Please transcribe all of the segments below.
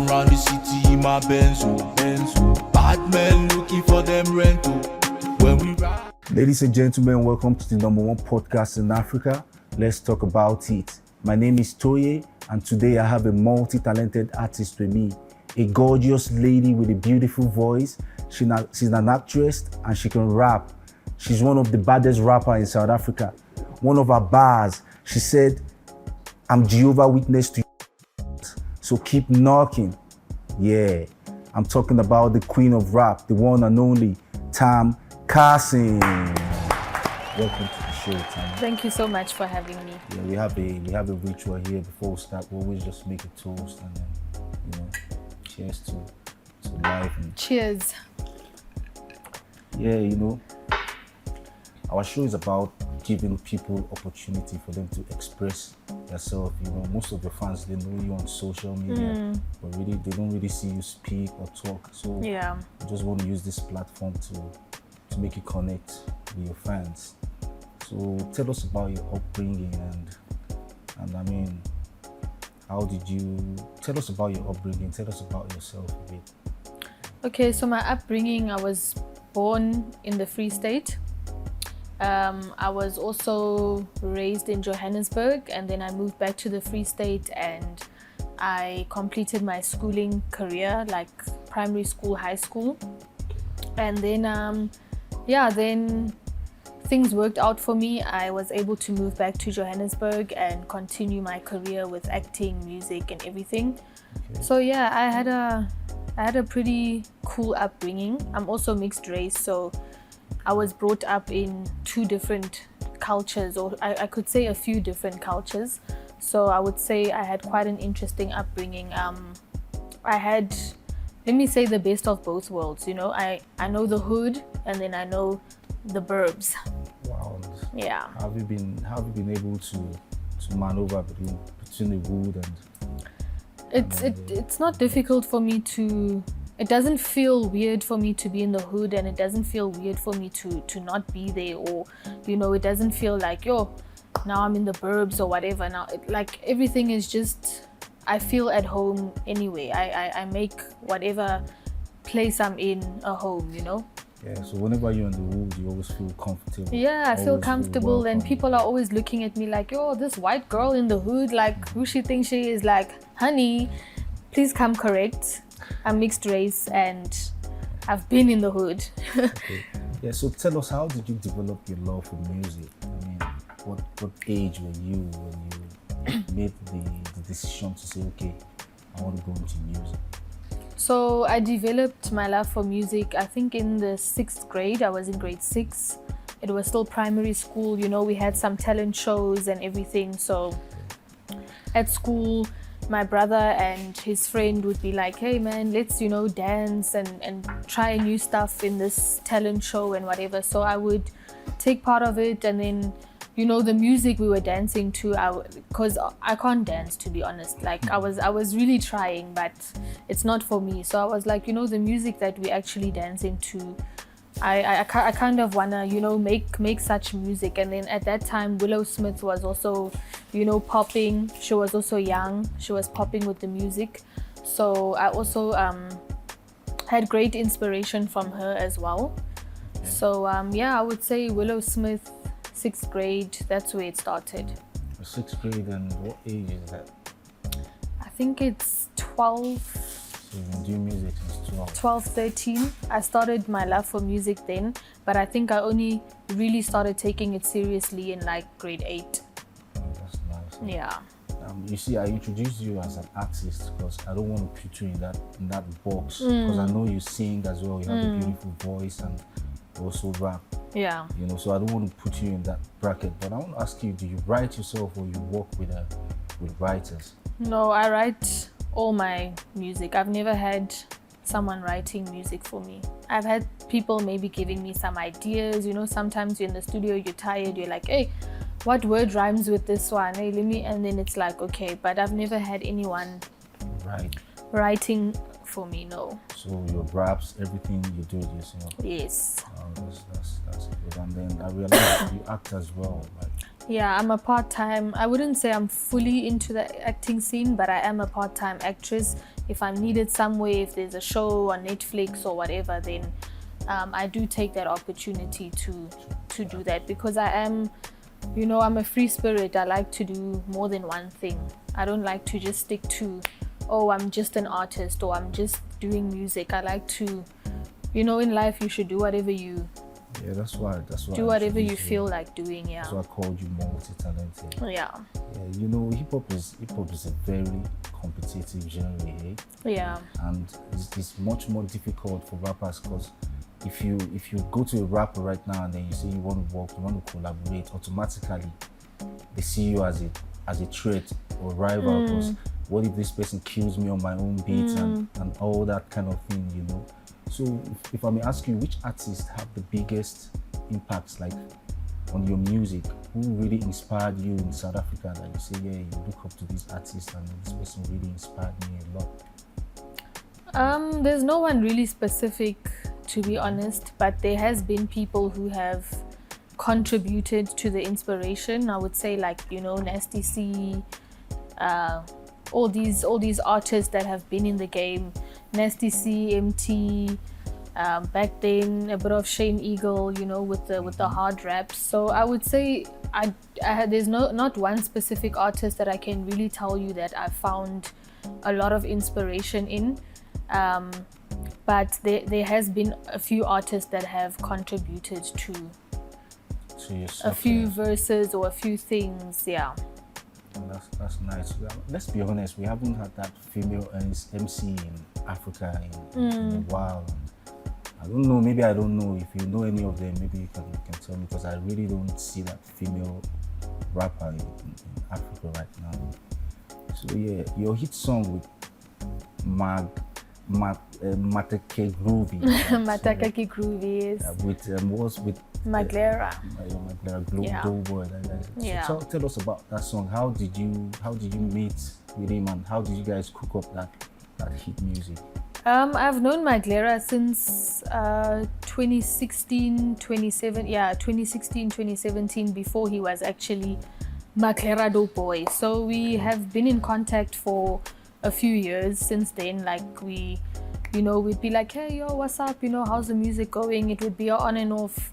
round the city in my Benzo. Bad men looking for them rental. When we ride. Ladies and gentlemen, welcome to the #1 podcast in Africa. Let's talk about it. My name is Toye, and today I have a multi-talented artist with me. A gorgeous lady with a beautiful voice. She's an actress and she can rap. She's one of the baddest rappers in South Africa. One of her bars, she said, "I'm Jehovah's Witness to you, so keep knocking." Yeah, I'm talking about the queen of rap, the one and only Carson. Welcome to the show, Tam. Thank you so much for having me. Yeah, we have a ritual here before we start. We always just make a toast and then, cheers to life. And cheers. Yeah, our show is about giving people opportunity for them to express themselves. Most of your fans, they know you on social media, but really they don't really see you speak or talk. So yeah, I just want to use this platform to make you connect with your fans. So tell us about your upbringing and I mean, tell us about your upbringing, tell us about yourself a bit. Okay, so my upbringing, I was born in the Free State. I was also raised in Johannesburg, and then I moved back to the Free State and I completed my schooling career, like primary school, high school. And then, then things worked out for me. I was able to move back to Johannesburg and continue my career with acting, music, and everything. Okay. So yeah, I had a pretty cool upbringing. I'm also mixed race, so I was brought up in two different cultures, or I could say a few different cultures. So I would say I had quite an interesting upbringing. I had, let me say, the best of both worlds. I know the hood and then I know the burbs. Wow. Yeah. How have you been able to maneuver between the hood and it's not difficult for me to. It doesn't feel weird for me to be in the hood, and it doesn't feel weird for me to not be there, or it doesn't feel like now I'm in the burbs or whatever. Now like everything is just, I feel at home anyway. I make whatever place I'm in a home. Yeah, so whenever you're in the hood, you always feel comfortable. Yeah, I feel comfortable, and people are always looking at me like, this white girl in the hood, like who she thinks she is. Like, honey, please come correct. I'm mixed race and I've been in the hood. Okay. Yeah, so tell us, how did you develop your love for music? I mean, what age were you when you made the decision to say, okay, I want to go into music? So I developed my love for music, I think in the 6th grade. I was in grade 6. It was still primary school. We had some talent shows and everything. So at school, my brother and his friend would be like, hey man, let's dance and try new stuff in this talent show and whatever. So I would take part of it, and then the music we were dancing to, because I can't dance, to be honest. Like I was really trying, but it's not for me. So I was like, the music that we actually dancing to, I kind of wanna make such music. And then at that time, Willow Smith was also popping. She was also young. She was popping with the music. So I also had great inspiration from her as well. Okay. So I would say Willow Smith, 6th grade, that's where it started. 6th grade, and what age is that? I think it's 12. So you've been doing music since 12, 13. I started my love for music then, but I think I only really started taking it seriously in like grade 8. Oh, that's nice. Yeah. You see, I introduced you as an artist because I don't want to put you in that box, because I know you sing as well. You have a beautiful voice and you also rap. Yeah. So I don't want to put you in that bracket. But I want to ask you, do you write yourself or you work with writers? No, I write all my music. I've never had someone writing music for me. I've had people maybe giving me some ideas. Sometimes you're in the studio, you're tired, you're like, hey, what word rhymes with this one? Hey, let me, and then it's like, okay, but I've never had anyone writing for me, no. So your raps, everything you do it yourself? Yes. That's good. And then I realized you act as well, right? Yeah, I'm a part-time. I wouldn't say I'm fully into the acting scene, but I am a part-time actress. If I'm needed somewhere, if there's a show on Netflix or whatever, then I do take that opportunity to do that, because I am, you know, I'm a free spirit. I like to do more than one thing. I don't like to just stick to, oh, I'm just an artist or I'm just doing music. I like to, you know, in life you should do whatever you Yeah, that's why. do whatever you feel like doing. Yeah. That's why I called you multi-talented. Yeah. Yeah, you know, hip hop is a very competitive genre, eh? Yeah. And it's much more difficult for rappers, because if you go to a rapper right now and then you say you want to work, you want to collaborate, automatically they see you as a threat or rival. Because what if this person kills me on my own beats and all that kind of thing, you know? So if I may ask you, which artists have the biggest impacts, like, on your music? Who really inspired you in South Africa that you say, yeah, you look up to this artist and this person really inspired me a lot? There's no one really specific, to be honest, but there has been people who have contributed to the inspiration. I would say, like, you know, Nasty C, all these artists that have been in the game. Nasty C, MT, back then a bit of Shane Eagle, you know, with the hard raps. So I would say there's not one specific artist that I can really tell you that I found a lot of inspiration in. But there has been a few artists that have contributed to a few verses or a few things. Yeah. That's nice. Let's be honest, we haven't had that female MC in Africa in a while. I don't know, maybe I don't know. If you know any of them, maybe you can tell me, because I really don't see that female rapper in Africa right now. So yeah, your hit song with Matake Groovy. Matake Groovy is with Maglera. Maglera, Doughboy. Yeah. So tell us about that song. How did you meet with him, and how did you guys cook up that hit music? I've known Maglera since 2017, before he was actually Maglera Doughboy. So we have been in contact for a few years since then. Like, we'd be like, hey, yo, what's up? You know, how's the music going? It would be on and off.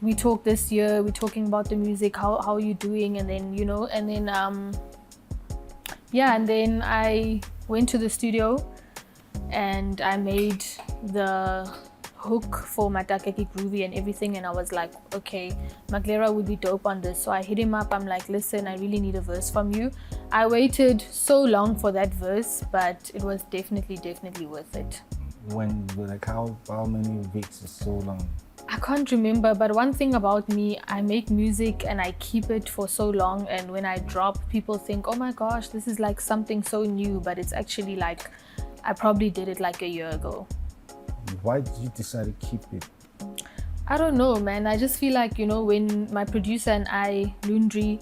We talked this year, we're talking about the music, how are you doing? And then, and then I went to the studio and I made the hook for Matake Groovy and everything, and I was like, okay, Maglera would be dope on this. So I hit him up, I'm like, listen, I really need a verse from you. I waited so long for that verse, but it was definitely worth it. When, like, how many weeks is so long? I can't remember, but one thing about me, I make music and I keep it for so long, and when I drop, people think, oh my gosh, this is like something so new, but it's actually like, I probably did it like a year ago. Why did you decide to keep it? I don't know, man. I just feel like, when my producer and I, Lundri,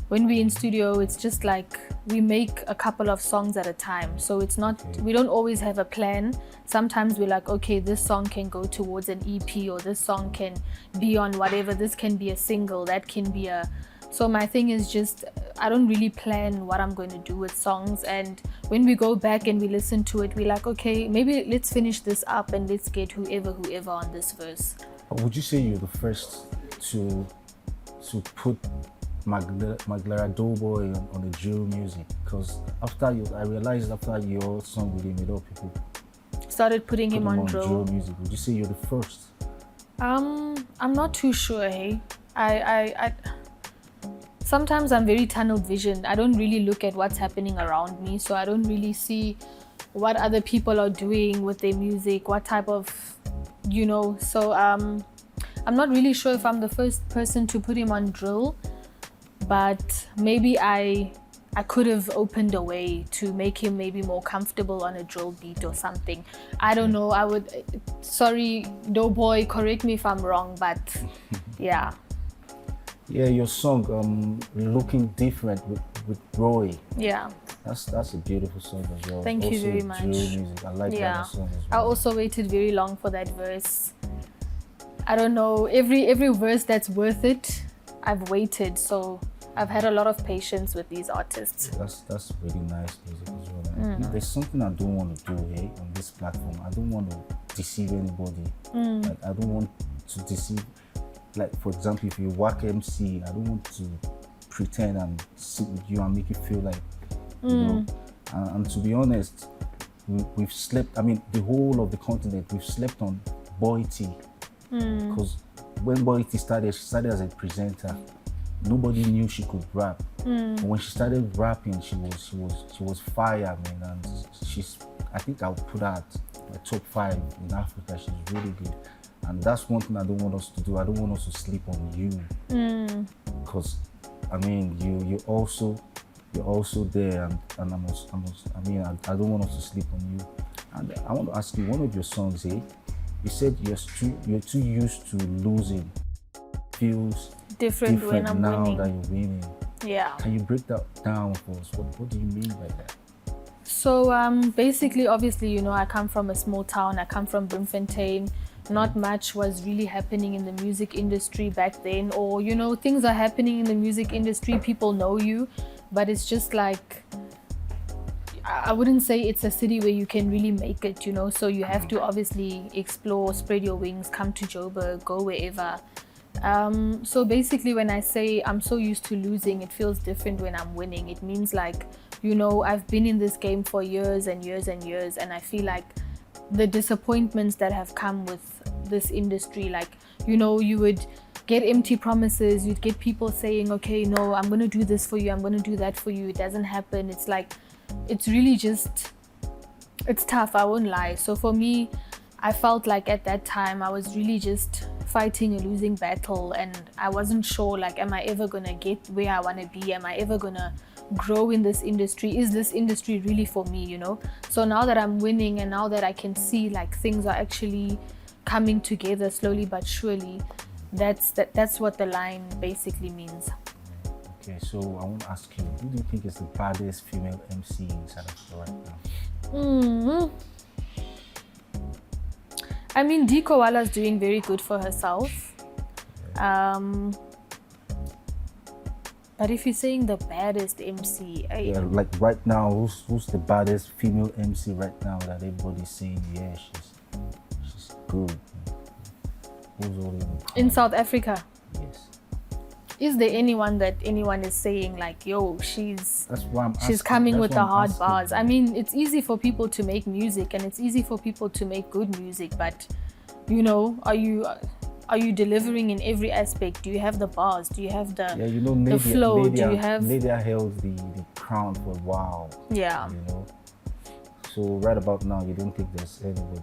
when we're in studio, it's just like we make a couple of songs at a time. So it's not, we don't always have a plan. Sometimes we're like, okay, this song can go towards an EP, or this song can be on whatever. This can be a single, that can be a... So my thing is just, I don't really plan what I'm going to do with songs. And when we go back and we listen to it, we're like, okay, maybe let's finish this up and let's get whoever on this verse. Would you say you're the first to put Maglera Doughboy on the drill music? Because I realized after your song with him, a lot of people started putting him on drill music. Would you say you're the first? I'm not too sure, hey. I sometimes I'm very tunnel visioned. I don't really look at what's happening around me, so I don't really see what other people are doing with their music, what type of, so I'm not really sure if I'm the first person to put him on drill, but maybe I could have opened a way to make him maybe more comfortable on a drill beat or something. I don't know. Sorry, Doughboy, correct me if I'm wrong, but yeah. Yeah, your song, Looking Different with Roy. Yeah. That's a beautiful song as well. Thank you very much. Drill music. I like that song as well. I also waited very long for that verse. I don't know, every verse that's worth it, I've waited. So I've had a lot of patience with these artists. That's really nice music as well. There's something I don't want to do on this platform. I don't want to deceive anybody. Like, I don't want to deceive. Like, for example, if you work MC, I don't want to pretend and sit with you and make you feel like, you know. And to be honest, we've slept. I mean, the whole of the continent, we've slept on Boy T. Because when Boy T started, she started as a presenter. Nobody knew she could rap. But when she started rapping, she was fire, man. And I think I'll put her at the top 5 in Africa. She's really good. And that's one thing I don't want us to do. I don't want us to sleep on you. Because, I mean, you're also there, and I don't want us to sleep on you. And I want to ask you, one of your songs, you said you're too used to losing. Feels different when I'm now winning. that you're winning. Yeah. Can you break that down for us? What do you mean by that? So basically, obviously, you know, I come from a small town. I come from Bloemfontein. Not much was really happening in the music industry back then, or, you know, things are happening in the music industry. People know you, but it's just like, I wouldn't say it's a city where you can really make it, you know. So you have to obviously explore, spread your wings, come to Joburg, go wherever. So basically, when I say I'm so used to losing, it feels different when I'm winning. It means like, you know, I've been in this game for years and years and years, and I feel like the disappointments that have come with this industry, like, you know, you would get empty promises, you'd get people saying, okay, no, I'm going to do this for you, I'm going to do that for you. It doesn't happen. It's like, it's really just, it's tough, I won't lie. So for me, I felt like at that time I was really just fighting a losing battle, and I wasn't sure, like, am I ever gonna get where I want to be? Am I ever gonna grow in this industry? Is this industry really for me, you know? So now that I'm winning, and now that I can see like things are actually coming together slowly but surely, that's what the line basically means. Okay, so I want to ask you, who do you think is the baddest female MC in South Africa right now? I mean, Dee Koala's doing very good for herself. But if you're saying the baddest MC, Yeah, like right now, who's the baddest female MC right now that everybody's saying, yeah, she's good. Who's all in South Africa? Yes. Is there anyone that anyone is saying like, yo, she's coming with the hard bars? I mean, it's easy for people to make music, and it's easy for people to make good music, but, you know, are you delivering in every aspect? Do you have the bars? Do you have the the flow? Do you have? Nadia held the crown for a while. Yeah. You know. So right about now, you don't think there's anybody?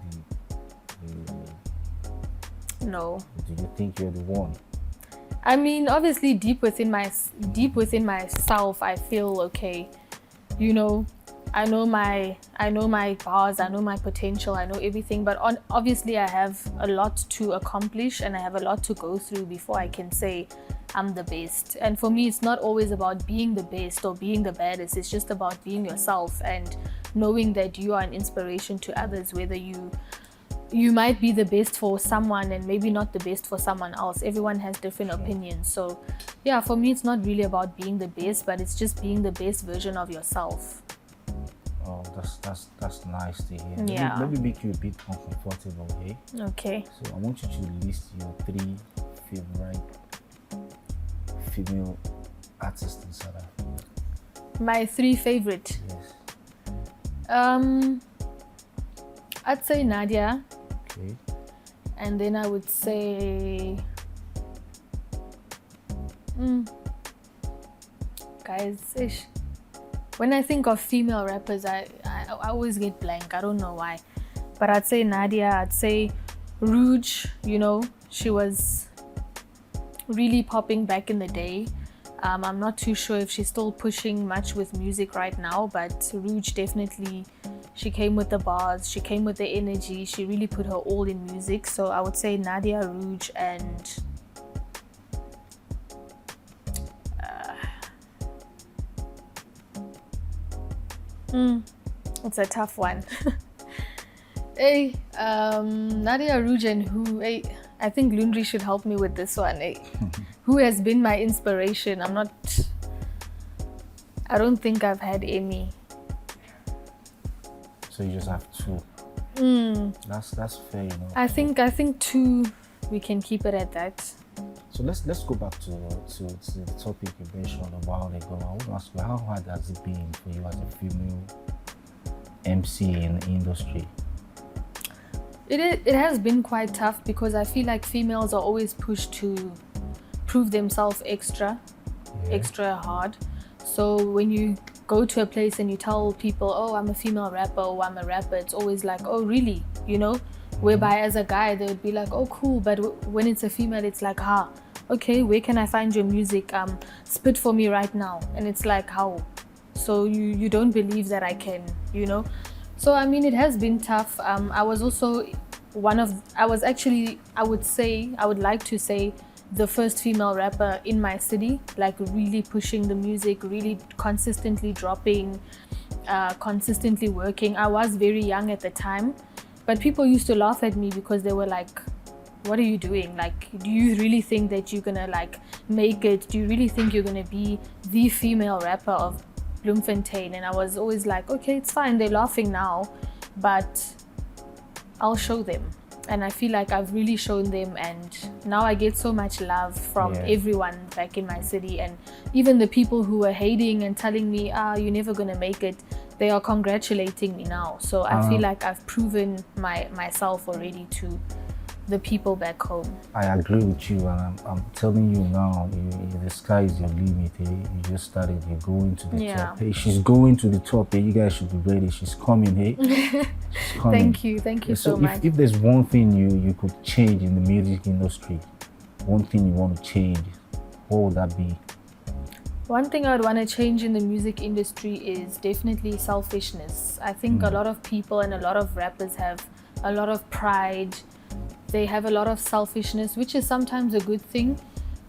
No. Do you think you're the one? I mean, obviously, deep within myself, I feel okay. You know, I know my bars, I know my potential, I know everything. But obviously, I have a lot to accomplish, and I have a lot to go through before I can say I'm the best. And for me, it's not always about being the best or being the baddest. It's just about being yourself and knowing that you are an inspiration to others, whether you might be the best for someone and maybe not the best for someone else. Everyone has different opinions. So yeah, for me, it's not really about being the best, but it's just being the best version of yourself. Oh, that's nice to hear. Yeah. Let me make you a bit uncomfortable, okay? Okay. So I want you to list your 3 favorite female artists in South Africa. My 3 favorite. Yes. I'd say Nadia. Okay. And then I would say, guys, when I think of female rappers, I always get blank. I don't know why. But I'd say Nadia, I'd say Rouge, you know, she was really popping back in the day. I'm not too sure if she's still pushing much with music right now, but Rouge definitely, she came with the bars, she came with the energy, she really put her all in music. So I would say Nadia, Rouge, and it's a tough one. Hey, Nadia, Rouge, and who? Hey, I think Lundri should help me with this one. Hey. Who has been my inspiration? I'm not I don't think I've had any. So you just have 2. That's fair, you know. I think 2. We can keep it at that. So let's go back to the topic you mentioned a while ago. I want to ask you, how hard has it been for you as a female MC in the industry? It has been quite tough because I feel like females are always pushed to prove themselves extra hard. So when you go to a place and you tell people, oh, I'm a female rapper or I'm a rapper, it's always like, oh, really? You know? Whereby as a guy, they would be like, oh, cool. But when it's a female, it's like, okay, where can I find your music? Spit for me right now. And it's like, how? So you don't believe that I can, you know? So, I mean, it has been tough. I was also I would like to say, the first female rapper in my city, like really pushing the music, really consistently dropping, consistently working. I was very young at the time, but people used to laugh at me because they were like, what are you doing? Like, do you really think that you're gonna like make it? Do you really think you're gonna be the female rapper of Bloemfontein? And I was always like, okay, it's fine, they're laughing now, but I'll show them. And I feel like I've really shown them, and now I get so much love from everyone back in my city. And even the people who were hating and telling me, you're never gonna make it, they are congratulating me now. So I feel like I've proven myself already to the people back home. I agree with you, and I'm telling you now, the sky is your limit. You just started, you're going to the top. Hey, she's going to the top. Hey, you guys should be ready. She's coming. Hey, she's coming. Thank you so much. If there's one thing you could change in the music industry, one thing you want to change, what would that be? One thing I would want to change in the music industry is definitely selfishness. I think a lot of people and a lot of rappers have a lot of pride. They have a lot of selfishness, which is sometimes a good thing,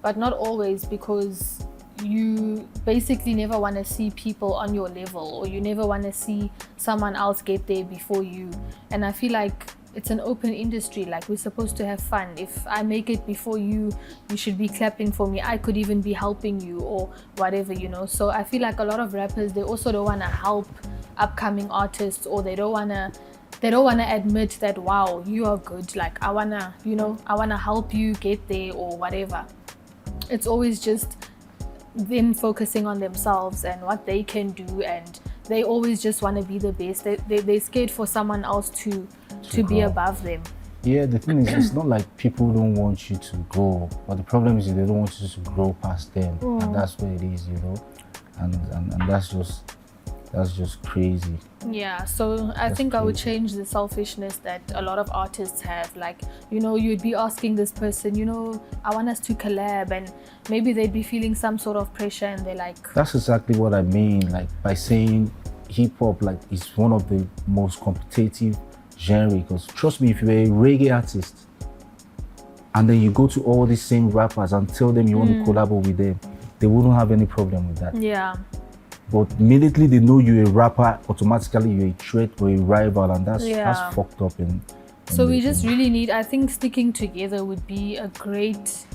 but not always, because you basically never want to see people on your level, or you never want to see someone else get there before you. And I feel like it's an open industry, like we're supposed to have fun. If I make it before you, you should be clapping for me. I could even be helping you or whatever, you know. So I feel like a lot of rappers, they also don't want to help upcoming artists, or they don't want to admit that, wow, you are good, like I want to help you get there or whatever. It's always just them focusing on themselves and what they can do, and they always just want to be the best. They're scared for someone else to be above them. Yeah, the thing is, it's not like people don't want you to grow, but the problem is they don't want you to grow past them, and that's what it is, you know, and that's just crazy. Yeah, so I think I would change the selfishness that a lot of artists have. Like, you know, you'd be asking this person, you know, I want us to collab, and maybe they'd be feeling some sort of pressure, and they're like... That's exactly what I mean, like by saying hip-hop, like, is one of the most competitive genre, because trust me, if you're a reggae artist and then you go to all these same rappers and tell them you want to collaborate with them, they wouldn't have any problem with that. Yeah. But immediately they know you're a rapper, automatically you're a threat or a rival, and that's fucked up. So we just really need, I think sticking together would be a great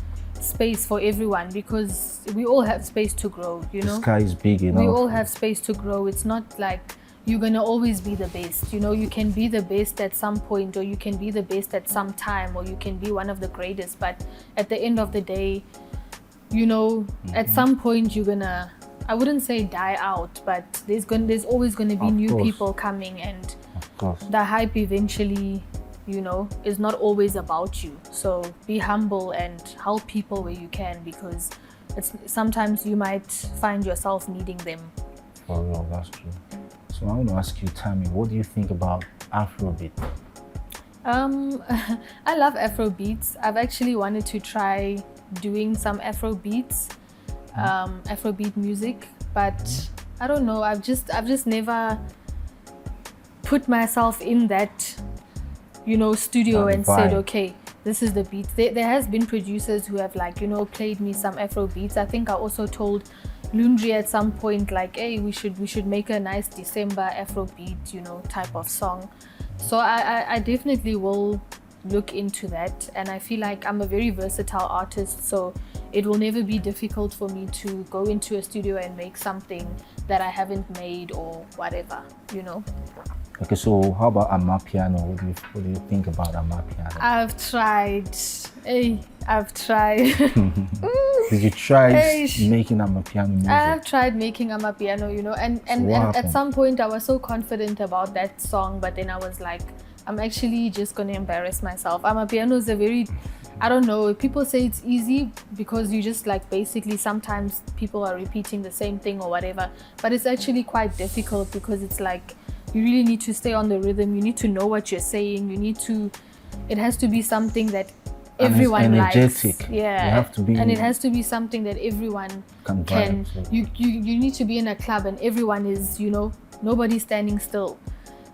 space for everyone, because we all have space to grow, you know? The sky is big enough. We all have space to grow. It's not like you're gonna always be the best, you know? You can be the best at some point, or you can be the best at some time, or you can be one of the greatest, but at the end of the day, you know, at some point you're gonna, I wouldn't say die out, but there's always going to be new people coming, and the hype eventually, you know, is not always about you. So be humble and help people where you can, because sometimes you might find yourself needing them. For real, that's true. So I want to ask you, Tammy, what do you think about Afrobeat? I love Afrobeats. I've actually wanted to try doing some Afrobeats. Afrobeat music, but I don't know, I've just never put myself in that, you know, studio and said, okay, this is the beat. There has been producers who have, like, you know, played me some Afrobeats. I think I also told Lundri at some point, like, hey, we should make a nice December Afrobeat, you know, type of song. So I definitely will look into that, and I feel like I'm a very versatile artist, so it will never be difficult for me to go into a studio and make something that I haven't made or whatever, you know. Okay, so how about Amapiano? What do you think about Amapiano? I've tried. Hey, I've tried. Did you try making Amapiano music? I have tried making Amapiano, you know, and at some point I was so confident about that song, but then I was like, I'm actually just going to embarrass myself. Amapiano is a very, I don't know, people say it's easy because you just like basically sometimes people are repeating the same thing or whatever, but it's actually quite difficult because it's like you really need to stay on the rhythm, you need to know what you're saying, it has to be something that everyone energetic. likes. Yeah, you have to be, and it has to be something that everyone can. You need to be in a club and everyone is, you know, nobody's standing still.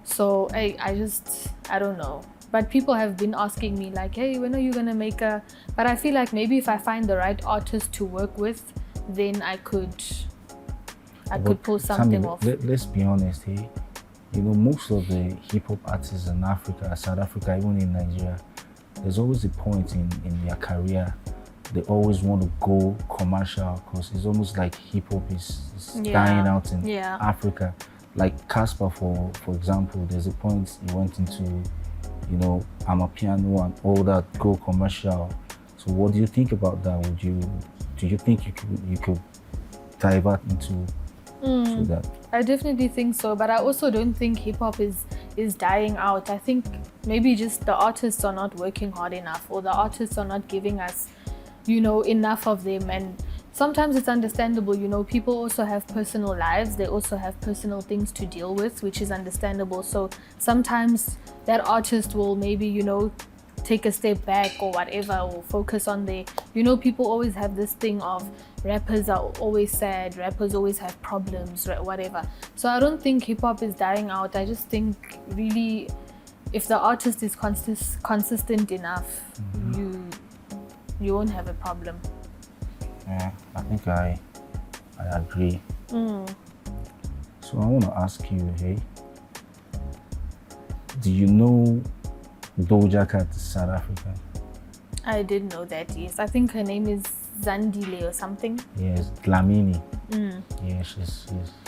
So I don't know. But people have been asking me like, hey, when are you gonna make a? But I feel like maybe if I find the right artist to work with, then I could pull something off. Let's be honest here. You know, most of the hip hop artists in Africa, South Africa, even in Nigeria, there's always a point in their career they always want to go commercial because it's almost like hip hop is dying out in Africa. Like Casper, for example, there's a point he went into, you know, Amapiano and all that, go commercial. So what do you think about that? Do you think you could divert into that? I definitely think so, but I also don't think hip hop is dying out. I think maybe just the artists are not working hard enough, or the artists are not giving us, you know, enough of them. And sometimes it's understandable, you know, people also have personal lives, they also have personal things to deal with, which is understandable. So sometimes that artist will maybe, you know, take a step back or whatever, or focus on their, you know, people always have this thing of rappers are always sad, rappers always have problems, whatever. So I don't think hip hop is dying out. I just think really if the artist is consistent enough, you won't have a problem. Yeah, I think I agree. So I want to ask you, hey, do you know Doja Cat is South African? I didn't know that, yes. I think her name is Zandile or something. Yes, Dlamini. Yeah, she's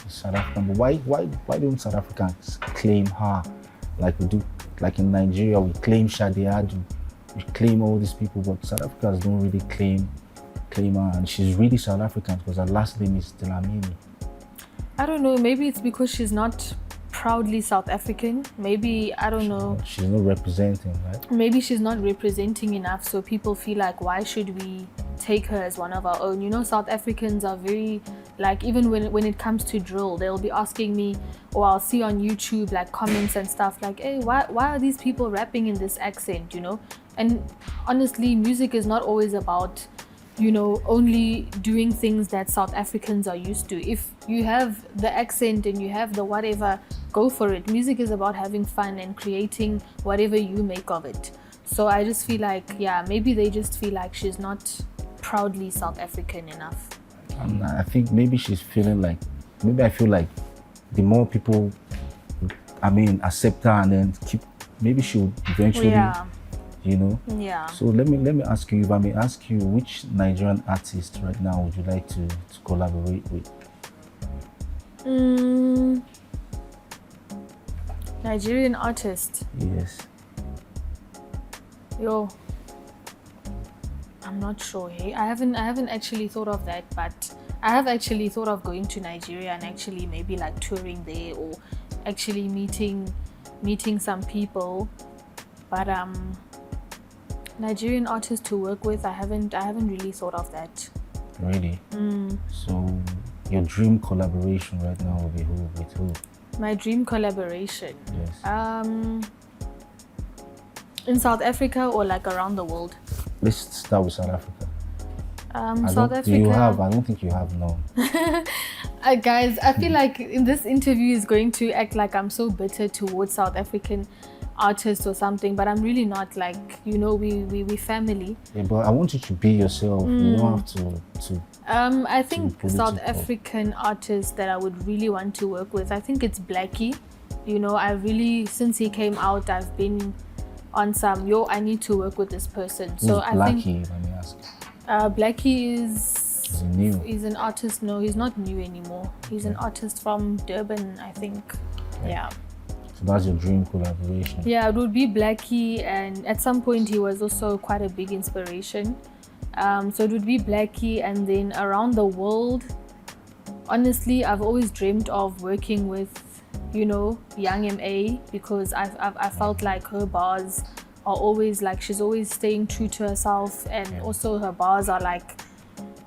South African. But why don't South Africans claim her like we do? Like in Nigeria, we claim Shadi Adu, we claim all these people, but South Africans don't really claim her, and she's really South African because her last name is Dlamini. I don't know, maybe it's because she's not proudly South African. Maybe, I don't know. She's not representing, right? Maybe she's not representing enough, so people feel like, why should we take her as one of our own? You know, South Africans are very, like, even when it comes to drill, they'll be asking me, or I'll see on YouTube, like, comments and stuff like, hey, why are these people rapping in this accent, you know? And honestly, music is not always about, you know, only doing things that South Africans are used to. If you have the accent and you have the whatever, go for it. Music is about having fun and creating whatever you make of it. So I just feel like, yeah, maybe they just feel like she's not proudly South African enough. I think maybe she's feeling like, maybe I feel like the more people, accept her and then maybe she'll eventually, you know. Yeah. So let me ask you, if I may ask you, which Nigerian artist right now would you like to collaborate with? Nigerian artist. Yes. Yo, I'm not sure. Hey, I haven't actually thought of that, but I have actually thought of going to Nigeria and actually maybe like touring there, or actually meeting some people. But Nigerian artist to work with, I haven't really thought of that. Really? So your dream collaboration right now will be with who? My dream collaboration? Yes. In South Africa or like around the world? Let's start with South Africa. South Africa. Do you have? I don't think you have, no. Guys, I feel like in this interview is going to act like I'm so bitter towards South African artists or something, but I'm really not. Like, you know, we family. Yeah, but I want you to be yourself. You don't have to. I think South African artists that I would really want to work with, I think it's Blackie. You know, since he came out, I've been on some, I need to work with this person. So I think Blackie, let me ask. Blackie is Is he new? He's an artist. No, he's not new anymore. He's an artist from Durban, I think. Okay. Yeah. So that's your dream collaboration? Yeah, it would be Blackie, and at some point he was also quite a big inspiration. So it would be Blackie, and then around the world, honestly, I've always dreamt of working with, Young MA, because I felt like her bars are always like, she's always staying true to herself, and also her bars are like,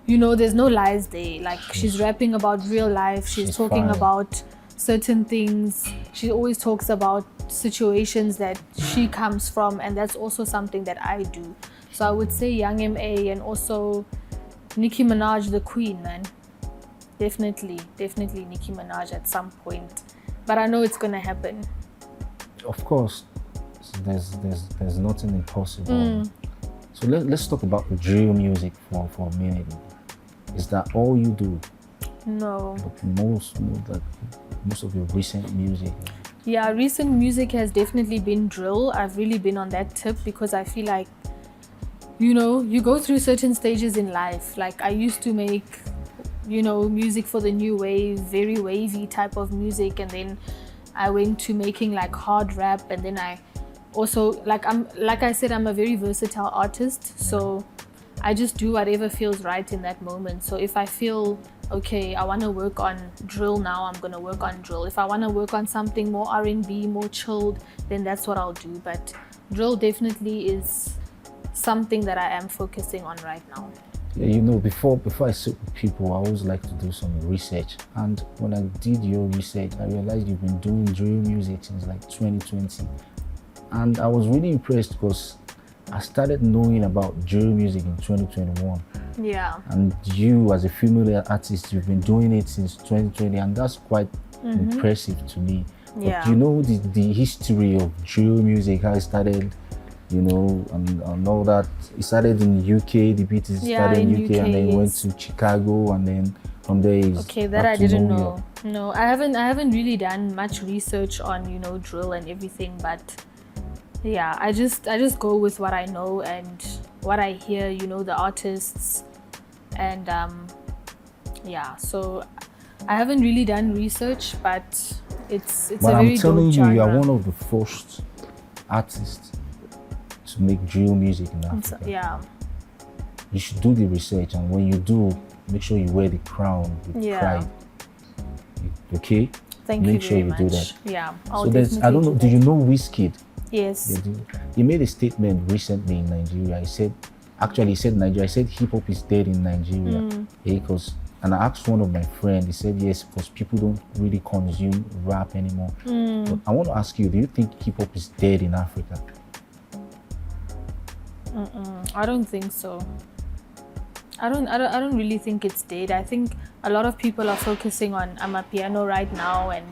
there's no lies there. Like she's rapping about real life, she's talking fire. about certain things. She always talks about situations that she comes from, and that's also something that I do. So I would say Young MA, and also Nicki Minaj, the queen, man. Definitely Nicki Minaj at some point. But I know it's gonna happen. Of course, there's nothing impossible. So let's talk about drill music for a minute. Is that all you do? No. Like most of your recent music? Yeah, recent music has definitely been drill. I've really been on that tip because I feel like, you go through certain stages in life. Like I used to make, music for the new wave, very wavy type of music, and then I went to making like hard rap, and then I also like I said, I'm a very versatile artist, so I just do whatever feels right in that moment. So if I feel okay, I want to work on drill now, I'm gonna work on drill. If I want to work on something more R&B, more chilled, then that's what I'll do. But drill definitely is something that I am focusing on right now. Yeah, before I sit with people, I always like to do some research. And when I did your research, I realized you've been doing drill music since like 2020. And I was really impressed because I started knowing about drill music in 2021. Yeah. And you, as a female artist, you've been doing it since 2020, and that's quite impressive to me. Yeah. But the history of drill music, how it started, and all that. It started in the UK, the beat started in UK, and then went to Chicago, and then from there is okay, that I didn't know. No, I haven't really done much research on, drill and everything, but yeah, I just go with what I know and what I hear, the artists, and yeah, so I haven't really done research, but it's a very dope genre. I'm telling you, you are one of the first artists to make drill music in Africa. Yeah. You should do the research, and when you do, make sure you wear the crown with pride. Okay? Thank you make sure very you much. do that. Yeah. So I don't know, do you know Wizkid? Yes. He made a statement recently in Nigeria. He said Nigeria. He said hip hop is dead in Nigeria. And I asked one of my friends, he said yes, because people don't really consume rap anymore. But I want to ask you, do you think hip hop is dead in Africa? I don't think so. I don't really think it's dead. I think a lot of people are focusing on Amapiano right now, and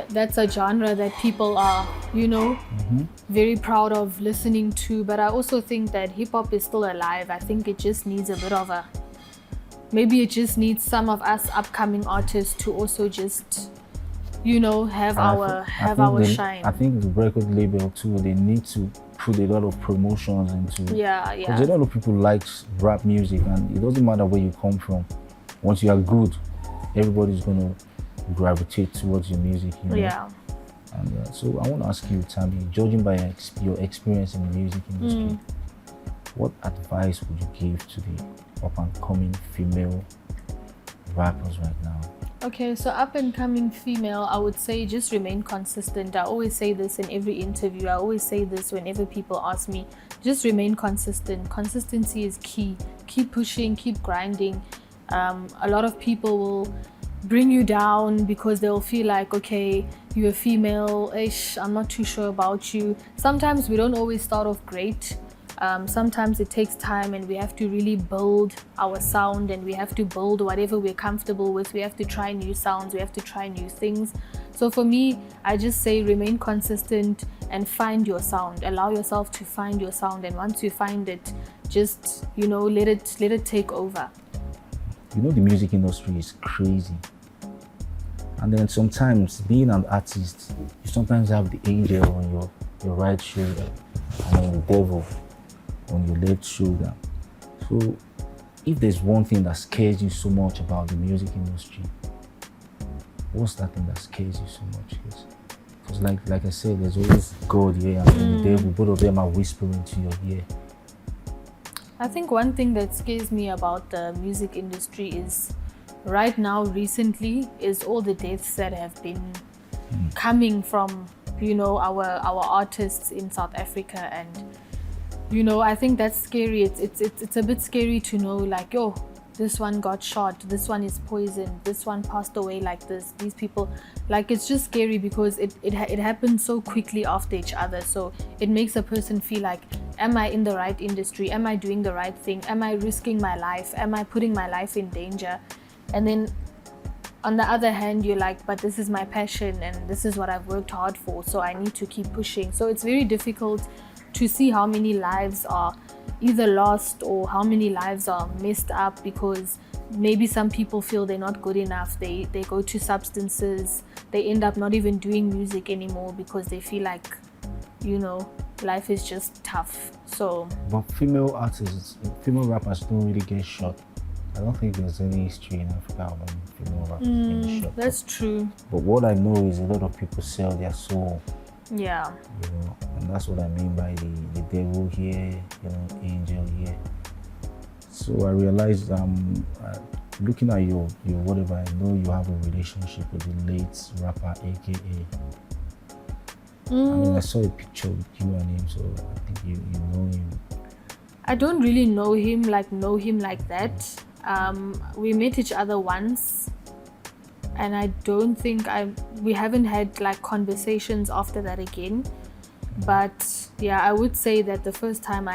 that's a genre that people are, very proud of listening to. But I also think that hip hop is still alive. I think it just needs a bit of maybe it just needs some of us upcoming artists to also just, have our shine. I think the record label too, they need to put a lot of promotions into. Because a lot of people like rap music, and it doesn't matter where you come from. Once you are good, everybody's gonna gravitate towards your music. Yeah. And so I want to ask you, Tammy, judging by your experience in the music industry, what advice would you give to the up-and-coming female rappers right now? Okay, so up-and-coming female, I would say just remain consistent. I always say this in every interview. I always say this whenever people ask me. Just remain consistent. Consistency is key. Keep pushing, keep grinding. A lot of people will bring you down because they'll feel like, okay, you're a female, I'm not too sure about you. Sometimes we don't always start off great. Sometimes it takes time, and we have to really build our sound, and we have to build whatever we're comfortable with. We have to try new sounds, we have to try new things. So for me, I just say remain consistent and find your sound. Allow yourself to find your sound, and once you find it, just let it take over. The music industry is crazy. And then sometimes, being an artist, you sometimes have the angel on your right shoulder and then the devil on your left shoulder. So if there's one thing that scares you so much about the music industry, what's that thing that scares you so much? Because like I said, there's always God here and the devil. Both of them are whispering to your ear. I think one thing that scares me about the music industry is right now, recently, is all the deaths that have been coming from, you know, our artists in South Africa. And, you know, I think that's scary. It's a bit scary to know, like, yo, this one got shot, this one is poisoned, this one passed away like this, these people, like, it's just scary because it happens so quickly after each other. So it makes a person feel like, am I in the right industry? Am I doing the right thing? Am I risking my life? Am I putting my life in danger? And then on the other hand, you're like, but this is my passion and this is what I've worked hard for, so I need to keep pushing. So it's very difficult to see how many lives are either lost or how many lives are messed up because maybe some people feel they're not good enough. They go to substances. They end up not even doing music anymore because they feel like, you know, life is just tough. So, but female artists, female rappers don't really get shot. I don't think there's any history in Africa when female rappers getting shot. That's true. But what I know is a lot of people sell their soul. Yeah. You know, and that's what I mean by the devil here, you know, angel here. So I realized, looking at your whatever, I know you have a relationship with the late rapper, AKA. I mean, I saw a picture with you and him, so I think you know him. I don't really know him like that. We met each other once, and I don't think we haven't had like conversations after that again. But yeah, I would say that the first and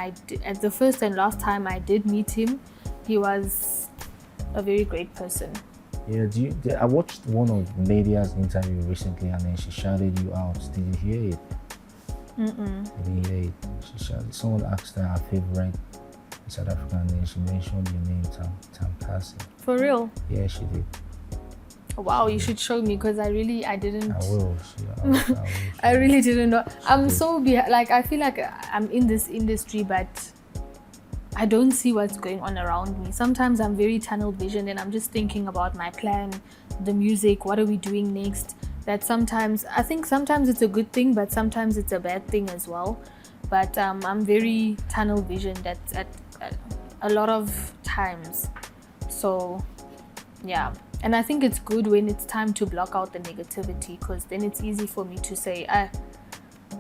last time I did meet him, he was a very great person. Yeah, I watched one of Lydia's interview recently, and then she shouted you out. Did you hear it? I didn't hear it. She shouted. Someone asked her favorite in South Africa, and then she mentioned your name, Carson. For real? Yeah, she did. Wow, you should show me because I didn't. I will. I will I really didn't know. I'm so like, I feel like I'm in this industry, but I don't see what's going on around me. Sometimes I'm very tunnel vision and I'm just thinking about my plan, the music, what are we doing next? That I think sometimes it's a good thing, but sometimes it's a bad thing as well. But I'm very tunnel visioned at a lot of times. So yeah, and I think it's good when it's time to block out the negativity, because then it's easy for me to say,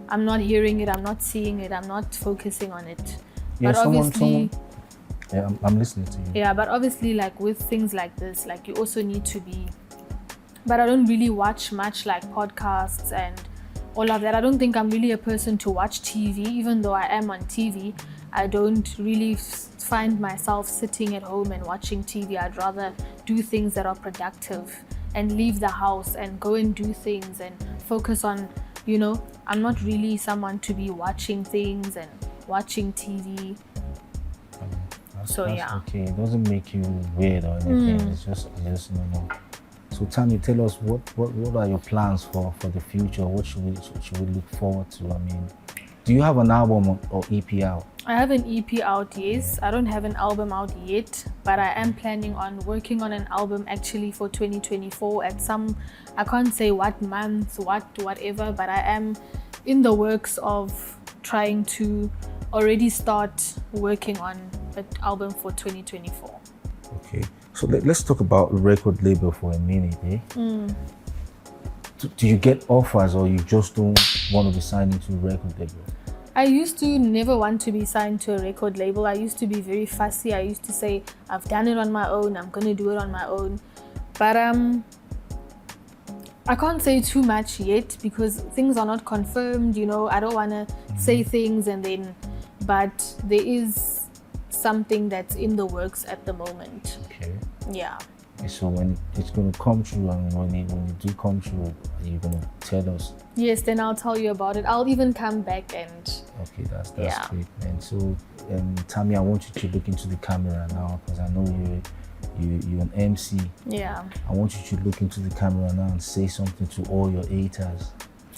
I'm not hearing it, I'm not seeing it, I'm not focusing on it. Yeah, but obviously, yeah, I'm listening to you. Yeah, but obviously, like with things like this, like you also need to be. But I don't really watch much like podcasts and all of that. I don't think I'm really a person to watch TV, even though I am on TV. I don't really find myself sitting at home and watching TV. I'd rather do things that are productive and leave the house and go and do things and focus on, you know, I'm not really someone to be watching things and watching TV. That's yeah. Okay, it doesn't make you weird or anything. It's just normal. So Tammy, tell us what are your plans for the future? What should we look forward to? I mean, do you have an album or EP out? I have an EP out, yes. I don't have an album out yet, but I am planning on working on an album actually for 2024 at I can't say what month, whatever, but I am in the works of trying to already start working on an album for 2024. Okay, so let's talk about record label for a minute, eh? Do you get offers or you just don't want to be signed into a record label? I used to never want to be signed to a record label. I used to be very fussy. I used to say, I've done it on my own, I'm going to do it on my own. But I can't say too much yet because things are not confirmed, you know. I don't want to say things but there is something that's in the works at the moment. Okay. Yeah. So when it's going to come true, and when it do come true, are you going to tell us? Yes, then I'll tell you about it. I'll even come back and... Okay, that's great, man. So, Tammy, I want you to look into the camera now because I know you're an MC. Yeah. I want you to look into the camera now and say something to all your haters.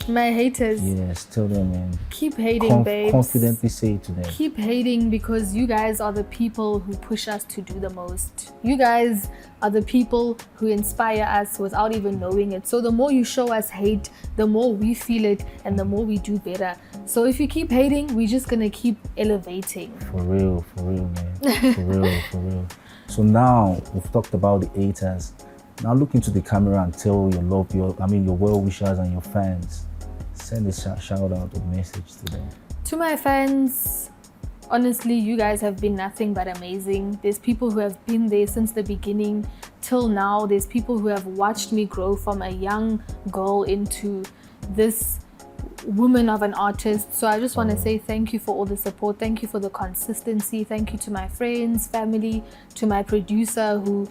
My haters. Yes, tell them, man. Keep hating, babes. Confidently say it to them. Keep hating because you guys are the people who push us to do the most. You guys are the people who inspire us without even knowing it. So the more you show us hate, the more we feel it and the more we do better. So if you keep hating, we're just gonna keep elevating. For real, man. For real. So now we've talked about the haters. Now look into the camera and tell your well-wishers and your fans. Send a shout out or message to them. To my fans, honestly, you guys have been nothing but amazing. There's people who have been there since the beginning till now. There's people who have watched me grow from a young girl into this woman of an artist. So I just want to say thank you for all the support. Thank you for the consistency. Thank you to my friends, family, to my producer who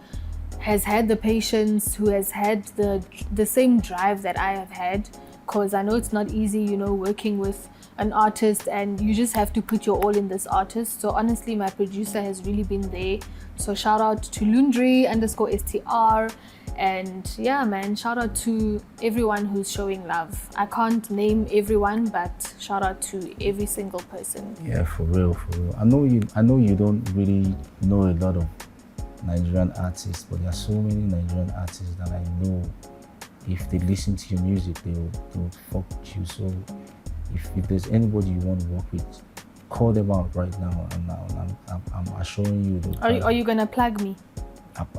has had the patience, who has had the same drive that I have had. Because I know it's not easy, you know, working with an artist and you just have to put your all in this artist. So honestly, my producer has really been there. So shout out to Lundri_STR. And yeah, man, shout out to everyone who's showing love. I can't name everyone, but shout out to every single person. Yeah, for real. I know you don't really know a lot of Nigerian artists, but there are so many Nigerian artists that I know. If they listen to your music, they'll fuck with you. So if there's anybody you want to work with, call them out right now. And I'm assuring you. Are you gonna plug me?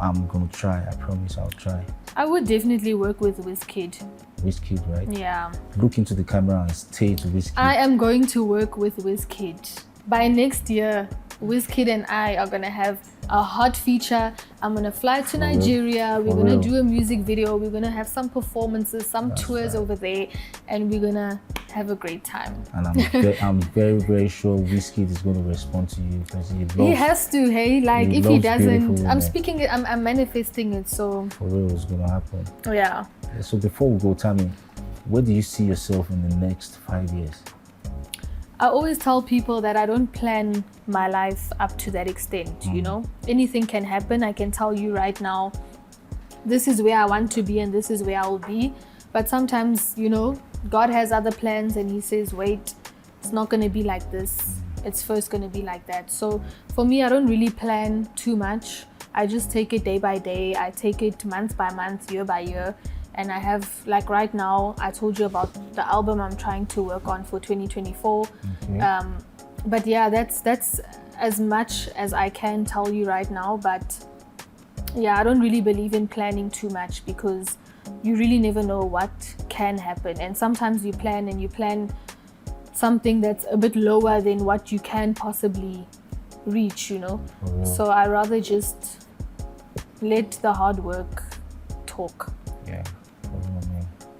I'm gonna try. I promise I'll try. I would definitely work with Wizkid. Wizkid, right? Yeah. Look into the camera and stay to Wizkid. I am going to work with Wizkid. By next year, Wizkid and I are gonna have a hot feature. I'm gonna fly to Nigeria. We're gonna do a music video. We're gonna have some performances, some tours over there, and we're gonna have a great time. And I'm very, very sure Wizkid is gonna respond to you because he has to. Hey, like if he doesn't, I'm manifesting it. So for real, it's gonna happen. Yeah. So before we go, Tammy, where do you see yourself in the next 5 years? I always tell people that I don't plan my life up to that extent, you know? Anything can happen. I can tell you right now, this is where I want to be and this is where I will be. But sometimes, you know, God has other plans and he says, wait, it's not going to be like this. It's first going to be like that. So for me, I don't really plan too much. I just take it day by day. I take it month by month, year by year. And I have, like right now, I told you about the album I'm trying to work on for 2024. Okay. But yeah, that's as much as I can tell you right now. But yeah, I don't really believe in planning too much because you really never know what can happen. And sometimes you plan something that's a bit lower than what you can possibly reach, you know? So I rather just let the hard work talk. Yeah.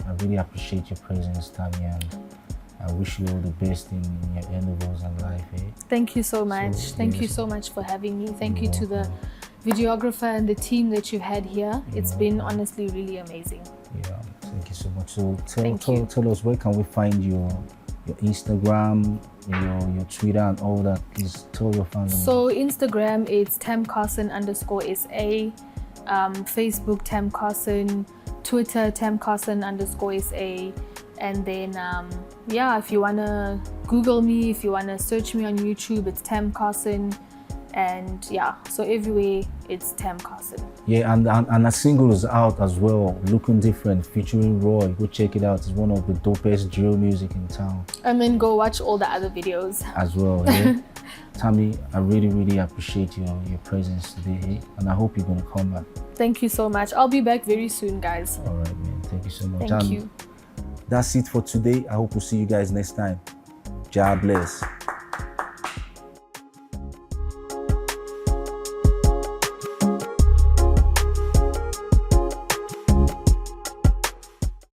I really appreciate your presence, Tammy, and I wish you all the best in your endeavors and life. Thank you so much. Thank you so much for having me. Thank you to the videographer and the team that you've had here. It's been honestly really amazing. Yeah, thank you so much. So tell us, where can we find your Instagram, your Twitter and all that? Please tell your fans. So Instagram, it's Carson_SA, Facebook Carson, Twitter Carson_SA, and then yeah, if you wanna Google me, if you wanna search me on YouTube, it's Carson, and yeah, so everywhere it's Carson. Yeah, and a single is out as well, Looking Different, featuring Roy. Go check it out. It's one of the dopest drill music in town. And then go watch all the other videos as well. Yeah. Tammy, I really appreciate your presence today, and I hope you're gonna come back. Thank you so much. I'll be back very soon, guys. All right, man. Thank you so much. Thank you. That's it for today. I hope to see you guys next time. God bless.